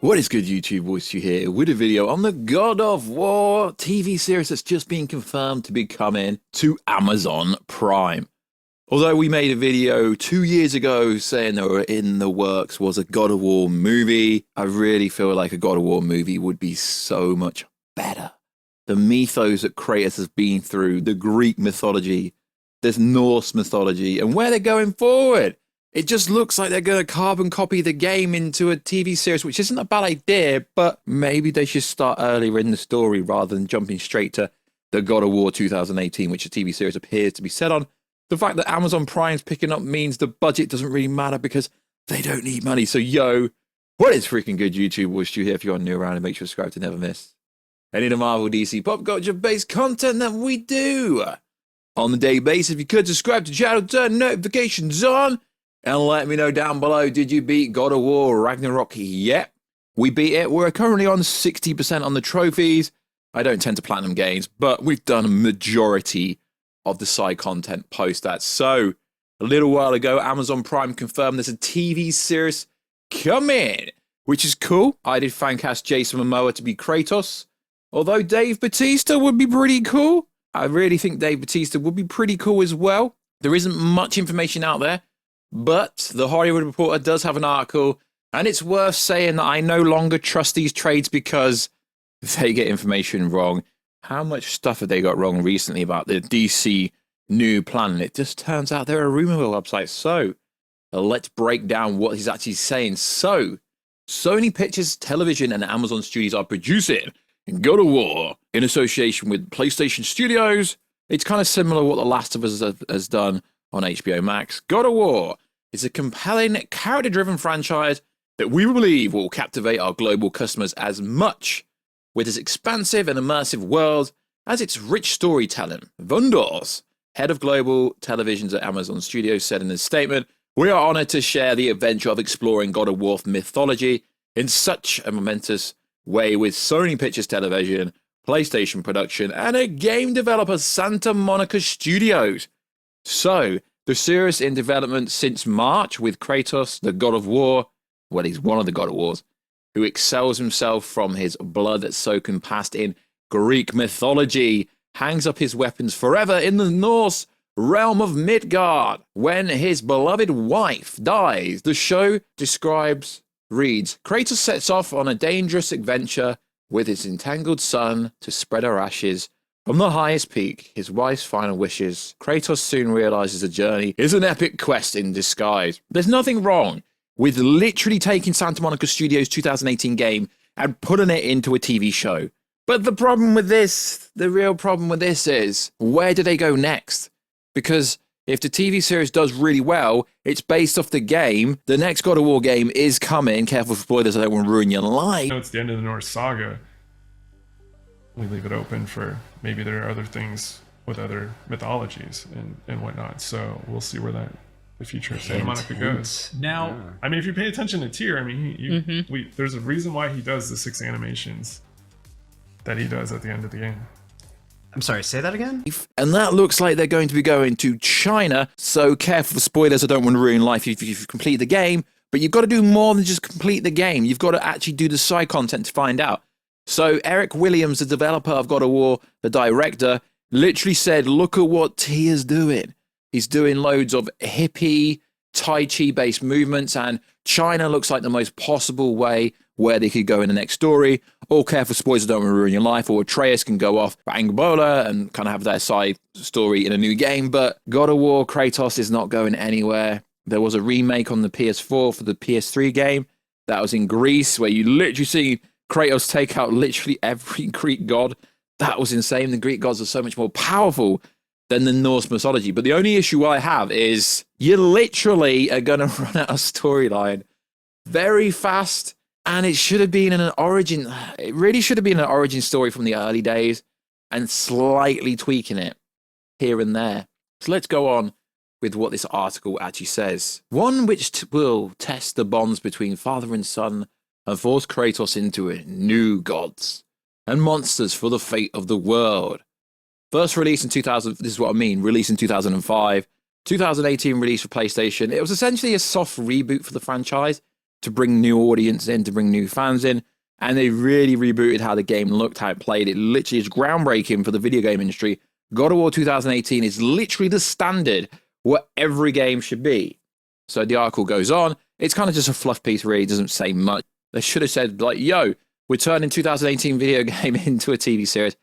What is good, YouTube? Warstu here with a video on the God of War TV series that's just been confirmed to be coming to Amazon Prime. Although we made a video 2 years ago saying there were in the works was a God of War movie, I really feel like a God of War movie would be so much better. The mythos that Kratos has been through, the Greek mythology, this Norse mythology, and where they're going forward. It just looks like they're going to carbon copy the game into a TV series, which isn't a bad idea, but maybe they should start earlier in the story rather than jumping straight to the God of War 2018, which the TV series appears to be set on. The fact that Amazon Prime's picking up means the budget doesn't really matter because they don't need money. So, yo, what is freaking good, YouTube? Warstu here. If you're new around, and make sure to subscribe to never miss any of the Marvel, DC, pop culture-based content that we do on the daily basis. If you could, subscribe to the channel, turn notifications on, and let me know down below, did you beat God of War Ragnarok yet? We beat it. We're currently on 60% on the trophies. I don't tend to platinum games, but we've done a majority of the side content post that. So, a little while ago, Amazon Prime confirmed there's a TV series coming, which is cool. I did fan cast Jason Momoa to be Kratos, although Dave Bautista would be pretty cool. I really think Dave Bautista would be pretty cool as well. There isn't much information out there, but the Hollywood Reporter does have an article, and it's worth saying that I no longer trust these trades because they get information wrong. How much stuff have they got wrong recently about the DC new plan? It just turns out they're a rumor mill website. So let's break down what he's actually saying. So Sony Pictures Television and Amazon Studios are producing God of War in association with PlayStation Studios. It's kind of similar to what The Last of Us has done on HBO Max. God of War is a compelling, character-driven franchise that we believe will captivate our global customers as much with its expansive and immersive world as its rich storytelling. Vundors, head of global televisions at Amazon Studios, said in his statement, "We are honored to share the adventure of exploring God of War mythology in such a momentous way with Sony Pictures Television, PlayStation Production, and a game developer, Santa Monica Studios." So, the series in development since March with Kratos, the God of War, well, he's one of the God of Wars, who excels himself from his blood-soaken past in Greek mythology, hangs up his weapons forever in the Norse realm of Midgard. When his beloved wife dies, the show reads, Kratos sets off on a dangerous adventure with his entangled son to spread her ashes from the highest peak, his wife's final wishes. Kratos soon realizes the journey is an epic quest in disguise. There's nothing wrong with literally taking Santa Monica Studios' 2018 game and putting it into a TV show. But the problem with this, the real problem with this is, where do they go next? Because if the TV series does really well, it's based off the game. The next God of War game is coming. Careful for spoilers, I don't want to ruin your life. It's the end of the Norse saga. We leave it open for maybe there are other things with other mythologies and whatnot. So we'll see where the future of Santa Monica goes. Now, I mean, if you pay attention to Tyr, I mean, there's a reason why he does the 6 animations that he does at the end of the game. I'm sorry, say that again? And that looks like they're going to be going to China. So careful for spoilers, I don't want to ruin life if you complete the game. But you've got to do more than just complete the game. You've got to actually do the side content to find out. So Eric Williams, the developer of God of War, the director, literally said, look at what Tyr's doing. He's doing loads of hippie, Tai Chi-based movements, and China looks like the most possible way where they could go in the next story. All careful spoilers, don't want to ruin your life, or Atreus can go off for Angola and kind of have their side story in a new game. But God of War, Kratos is not going anywhere. There was a remake on the PS4 for the PS3 game that was in Greece, where you literally see Kratos take out literally every Greek god. That was insane. The Greek gods are so much more powerful than the Norse mythology. But the only issue I have is you literally are going to run out of storyline very fast. And it should have been an origin. It really should have been an origin story from the early days and slightly tweaking it here and there. So let's go on with what this article actually says. One which will test the bonds between father and son and force Kratos into it, new gods and monsters for the fate of the world. First released in 2000, this is what I mean, released in 2005, 2018 release for PlayStation. It was essentially a soft reboot for the franchise to bring new audience in, to bring new fans in. And they really rebooted how the game looked, how it played. It literally is groundbreaking for the video game industry. God of War 2018 is literally the standard what every game should be. So the article goes on. It's kind of just a fluff piece, really. It doesn't say much. They should have said, like, yo, we're turning 2018 video game into a TV series.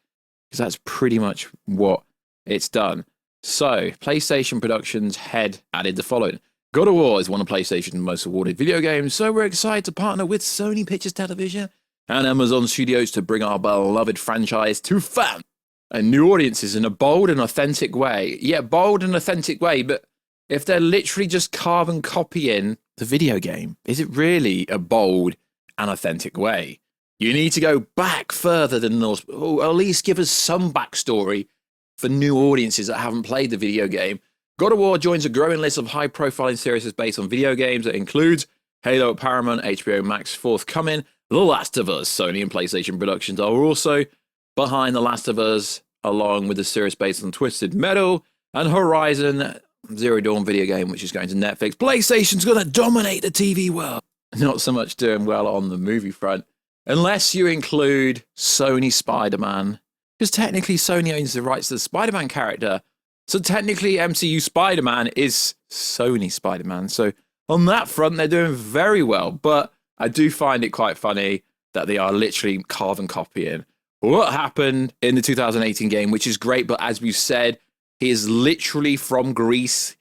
Because that's pretty much what it's done. So, PlayStation Productions head added the following. God of War is one of PlayStation's most awarded video games, so we're excited to partner with Sony Pictures Television and Amazon Studios to bring our beloved franchise to fans and new audiences in a bold and authentic way. Yeah, bold and authentic way, but if they're literally just carbon copying the video game, is it really a bold and authentic way? You need to go back further than Norse, or at least give us some backstory for new audiences that haven't played the video game. God of War joins a growing list of high-profile series based on video games that includes Halo at Paramount, HBO Max forthcoming, The Last of Us. Sony and PlayStation Productions are also behind The Last of Us, along with the series based on Twisted Metal and Horizon Zero Dawn video game, which is going to Netflix. PlayStation's going to dominate the TV world. Not so much doing well on the movie front, unless you include Sony Spider-Man, because technically Sony owns the rights to the Spider-Man character. So technically MCU Spider-Man is Sony Spider-Man. So on that front, they're doing very well. But I do find it quite funny that they are literally carbon copying what happened in the 2018 game, which is great. But as we've said, he is literally from Greece.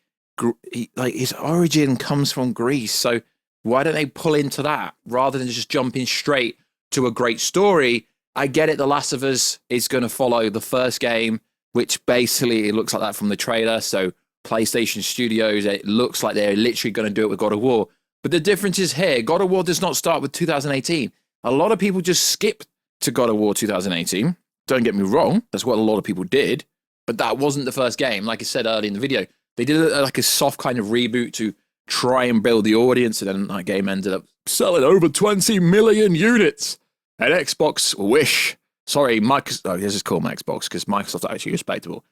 Like his origin comes from Greece. So why don't they pull into that rather than just jumping straight to a great story? I get it. The Last of Us is going to follow the first game, which basically it looks like that from the trailer. So PlayStation Studios, it looks like they're literally going to do it with God of War. But the difference is here, God of War does not start with 2018. A lot of people just skip to God of War 2018. Don't get me wrong, that's what a lot of people did. But that wasn't the first game. Like I said earlier in the video, they did like a soft kind of reboot to try and build the audience. And then that game ended up selling over 20 million units. And Xbox Wish. Sorry, Microsoft. Oh, this is called my Xbox because Microsoft are actually respectable.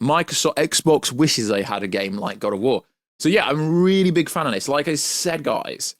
Xbox wishes they had a game like God of War. So yeah, I'm a really big fan of this. Like I said, guys,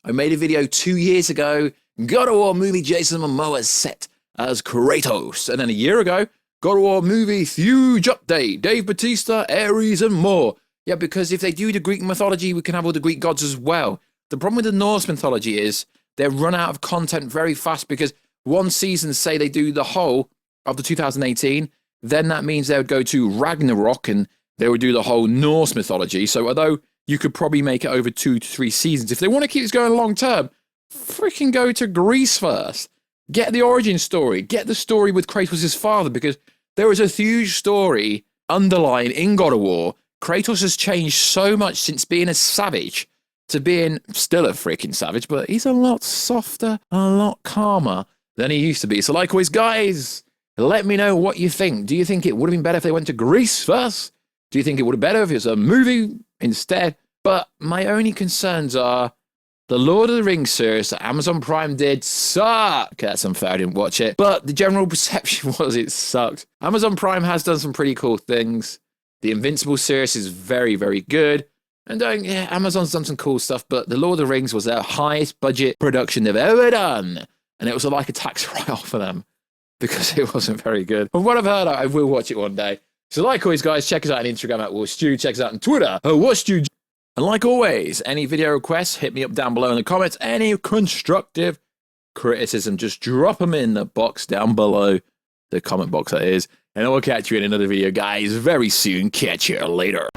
I made a video 2 years ago. God of War movie Jason Momoa set as Kratos. And then a year ago, God of War movie huge update. Dave Bautista, Ares, and more. Yeah, because if they do the Greek mythology, we can have all the Greek gods as well. The problem with the Norse mythology is they run out of content very fast because one season, say they do the whole of the 2018, then that means they would go to Ragnarok and they would do the whole Norse mythology. So although you could probably make it over 2 to 3 seasons, if they want to keep this going long term, freaking go to Greece first. Get the origin story. Get the story with Kratos' father, because there is a huge story underlying in God of War. Kratos has changed so much since being a savage to being still a freaking savage, but he's a lot softer, a lot calmer than he used to be. So like always, guys, let me know what you think. Do you think it would have been better if they went to Greece first? Do you think it would have been better if it was a movie instead? But my only concerns are the Lord of the Rings series that Amazon Prime did suck. Okay, that's unfair, I didn't watch it. But the general perception was it sucked. Amazon Prime has done some pretty cool things. The Invincible series is very, very good. And yeah, Amazon's done some cool stuff, but The Lord of the Rings was their highest budget production they've ever done. And it was like a tax write-off for them because it wasn't very good. From what I've heard, I will watch it one day. So like always, guys, check us out on Instagram at Warstu. Check us out on Twitter at Warstu. And like always, any video requests, hit me up down below in the comments. Any constructive criticism, just drop them in the box down below. The comment box, that is. And I will catch you in another video, guys, very soon. Catch you later.